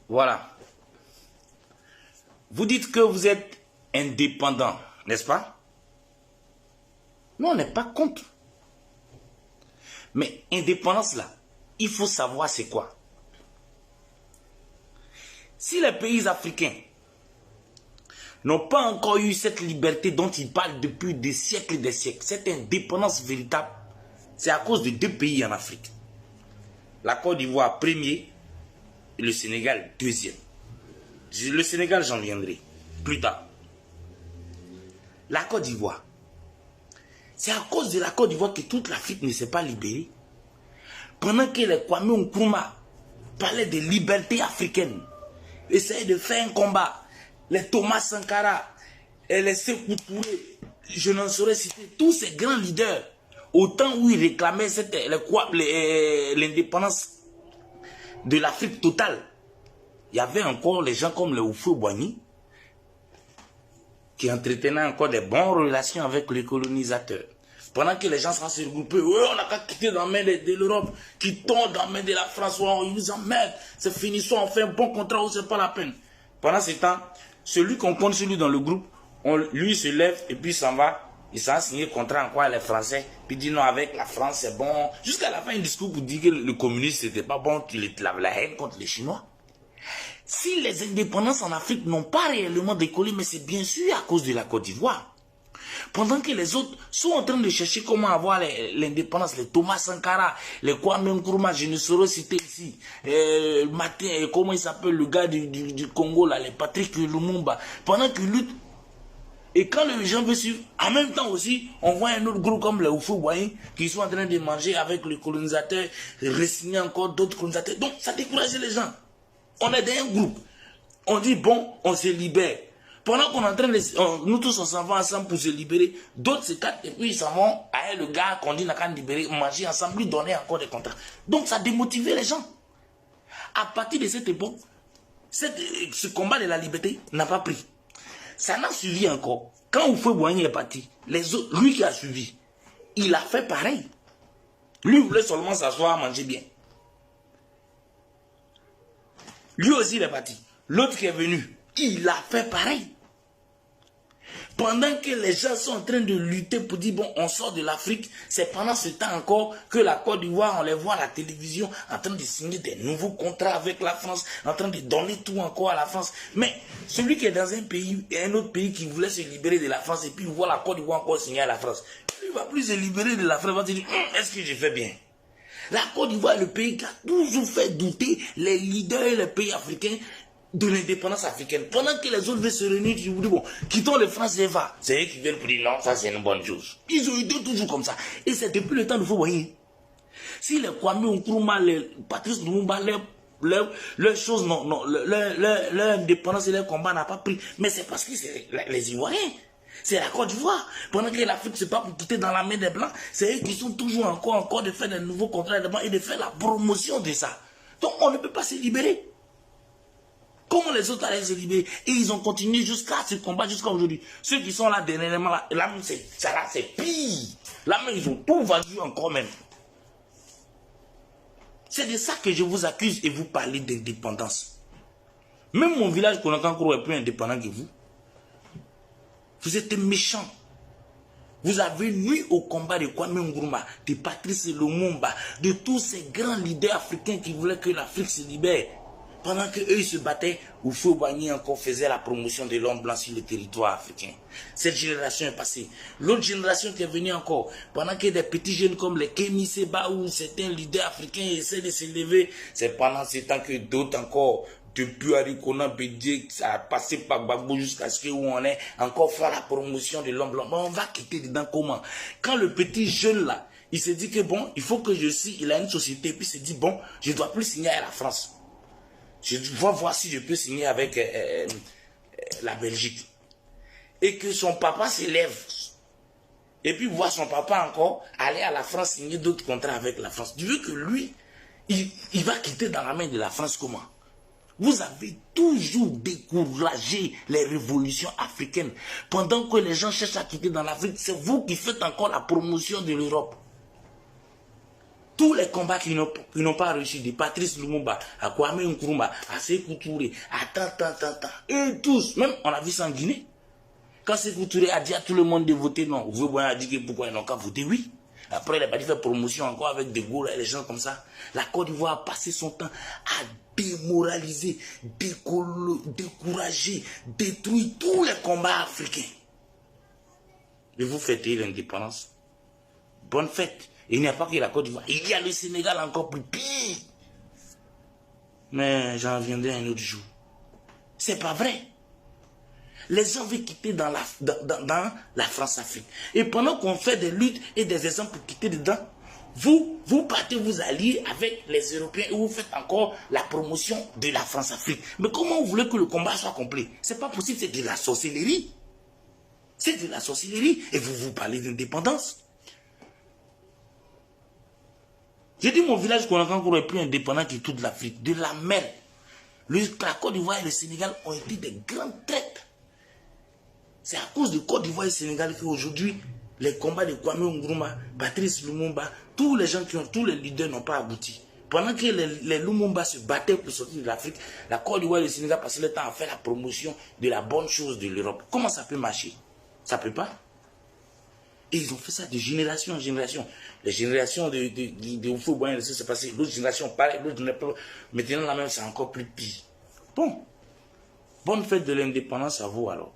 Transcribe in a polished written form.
Voilà. Vous dites que vous êtes indépendant, n'est-ce pas? Nous, on n'est pas contre. Mais indépendance, là, il faut savoir c'est quoi. Si les pays africains n'ont pas encore eu cette liberté dont ils parlent depuis des siècles et des siècles, cette indépendance véritable, c'est à cause de deux pays en Afrique. La Côte d'Ivoire, premier, et le Sénégal, deuxième. Le Sénégal, j'en viendrai plus tard. La Côte d'Ivoire. C'est à cause de la Côte d'Ivoire que toute l'Afrique ne s'est pas libérée. Pendant que les Kwame Nkrumah parlaient de liberté africaine, essayaient de faire un combat, les Thomas Sankara et les Sékou Touré, je n'en saurais citer tous ces grands leaders, au temps où ils réclamaient l'indépendance de l'Afrique totale. Il y avait encore les gens comme le Houphouët-Boigny qui entretenaient encore des bonnes relations avec les colonisateurs. Pendant que les gens sont se regrouper, on n'a qu'à quitter dans la main de l'Europe, quittons dans la main de la France, ils nous emmerdent, c'est fini, soit on fait un bon contrat ou c'est pas la peine. Pendant ce temps, celui qu'on compte celui dans le groupe, lui se lève et puis s'en va. Il s'en a signé contrat en quoi les Français, puis dit non, avec la France c'est bon. Jusqu'à la fin du discours pour dire que le communisme c'était pas bon, qu'il avait la haine contre les Chinois. Si les indépendances en Afrique n'ont pas réellement décollé, mais c'est bien sûr à cause de la Côte d'Ivoire. Pendant que les autres sont en train de chercher comment avoir l'indépendance, les Thomas Sankara, les Kwame Nkrumah, je ne saurais citer ici, comment il s'appelle le gars du Congo, là, les Patrick Lumumba, pendant qu'ils luttent, et quand les gens veulent suivre, en même temps aussi, on voit un autre groupe comme les Houphouët-Boigny qui sont en train de manger avec les colonisateurs, re-signer encore d'autres colonisateurs. Donc ça décourage les gens. On est dans un groupe. On dit bon, on se libère. Pendant qu'on est en train de... nous tous on s'en va ensemble pour se libérer. D'autres se captent et puis ils s'en vont à le gars qu'on dit n'a qu'à libérer, manger ensemble, lui donner encore des contrats. Donc ça démotivait les gens. À partir de cette époque, ce combat de la liberté n'a pas pris. Ça n'a suivi encore. Quand Houphouët-Boigny est parti, les autres, lui qui a suivi, il a fait pareil. Lui voulait seulement s'asseoir, manger bien. Lui aussi il est parti. L'autre qui est venu, il a fait pareil. Pendant que les gens sont en train de lutter pour dire bon, on sort de l'Afrique, c'est pendant ce temps encore que la Côte d'Ivoire, on les voit à la télévision en train de signer des nouveaux contrats avec la France, en train de donner tout encore à la France. Mais celui qui est dans un pays, un autre pays qui voulait se libérer de la France et puis il voit la Côte d'Ivoire encore signer à la France, il ne va plus se libérer de la France, il va se dire est-ce que j'ai fait bien? La Côte d'Ivoire est le pays qui a toujours fait douter les leaders et les pays africains de l'indépendance africaine. Pendant que les autres veulent se réunir, je vous dis, bon, quittons les France et va. C'est eux qui viennent pour dire non, ça c'est une bonne chose. Ils ont été toujours comme ça. Et c'est depuis le temps de Houphouët-Boigny. Si les Kwame Nkrumah, les Patrice Lumumba, leurs choses, leur indépendance et leur combat n'a pas pris. Mais c'est parce que c'est les Ivoiriens. C'est la Côte d'Ivoire. Pendant que l'Afrique se bat pour quitter dans la main des Blancs, c'est eux qui sont toujours encore de faire des nouveaux contrats et de faire la promotion de ça. Donc on ne peut pas se libérer. Comment les autres allaient se libérer? Et ils ont continué jusqu'à ce combat, jusqu'à aujourd'hui. Ceux qui sont là dernièrement, là c'est pire. Là même, ils ont tout vendu encore même. C'est de ça que je vous accuse et vous parlez d'indépendance. Même mon village Konakankourou est plus indépendant que vous. Vous êtes méchants. Vous avez nuit au combat de Kwame Nkrumah, de Patrice Lumumba, de tous ces grands leaders africains qui voulaient que l'Afrique se libère. Pendant qu'eux se battaient, Houphouët-Boigny encore faisait la promotion de l'homme blanc sur le territoire africain. Cette génération est passée. L'autre génération qui est venue encore, pendant que des petits jeunes comme les Kémy Séba ou certains leaders africains essaient de se lever, c'est pendant ce temps que d'autres encore, depuis Arikona Bédié, ça a passé par Gbagbo jusqu'à ce où on est, encore faire la promotion de l'homme blanc. Mais on va quitter dedans comment? Quand le petit jeune là, il se dit que bon, il faut que je signe, il a une société, puis il se dit bon, je ne dois plus signer à la France. Je dois voir si je peux signer avec la Belgique. Et que son papa s'élève. Et puis voir son papa encore aller à la France signer d'autres contrats avec la France. Tu veux que lui, il va quitter dans la main de la France comment? Vous avez toujours découragé les révolutions africaines. Pendant que les gens cherchent à quitter dans l'Afrique, c'est vous qui faites encore la promotion de l'Europe. Tous les combats qui n'ont pas réussi, de Patrice Lumumba à Kwame Nkrumah, à Sékou Touré, à tant. Et tous, même on a vu ça en Guinée. Quand Sékou Touré a dit à tout le monde de voter non, vous a dit que pourquoi ils n'ont qu'à voter oui. Après, il a pas dit faire promotion encore avec De Gaulle et les gens comme ça. La Côte d'Ivoire a passé son temps à démoraliser, décourager, détruire tous les combats africains. Et vous fêtez l'indépendance. Bonne fête. Il n'y a pas que la Côte d'Ivoire. Il y a le Sénégal encore plus pire. Mais j'en reviendrai un autre jour. C'est pas vrai. Les gens veulent quitter dans la France-Afrique. Et pendant qu'on fait des luttes et des exemples pour quitter dedans, vous partez vous allier avec les Européens et vous faites encore la promotion de la France-Afrique. Mais comment vous voulez que le combat soit complet? C'est pas possible, c'est de la sorcellerie. C'est de la sorcellerie. Et vous parlez d'indépendance. J'ai dit mon village Konakankoro est plus indépendant que toute l'Afrique. De la mer. La Côte d'Ivoire et le Sénégal ont été des grands traîtres. C'est à cause de Côte d'Ivoire et Sénégal qu'aujourd'hui, les combats de Kwame Nkrumah, Patrice Lumumba, tous les leaders n'ont pas abouti. Pendant que les Lumumba se battaient pour sortir de l'Afrique, la Côte d'Ivoire et le Sénégal passaient le temps à faire la promotion de la bonne chose de l'Europe. Comment ça peut marcher? Ça ne peut pas. Et ils ont fait ça de génération en génération. Les générations de Oufou-Boyen, ça s'est passé. L'autre génération, pareil, l'autre génération. Maintenant, la même, c'est encore plus pire. Bon. Bonne fête de l'indépendance à vous alors.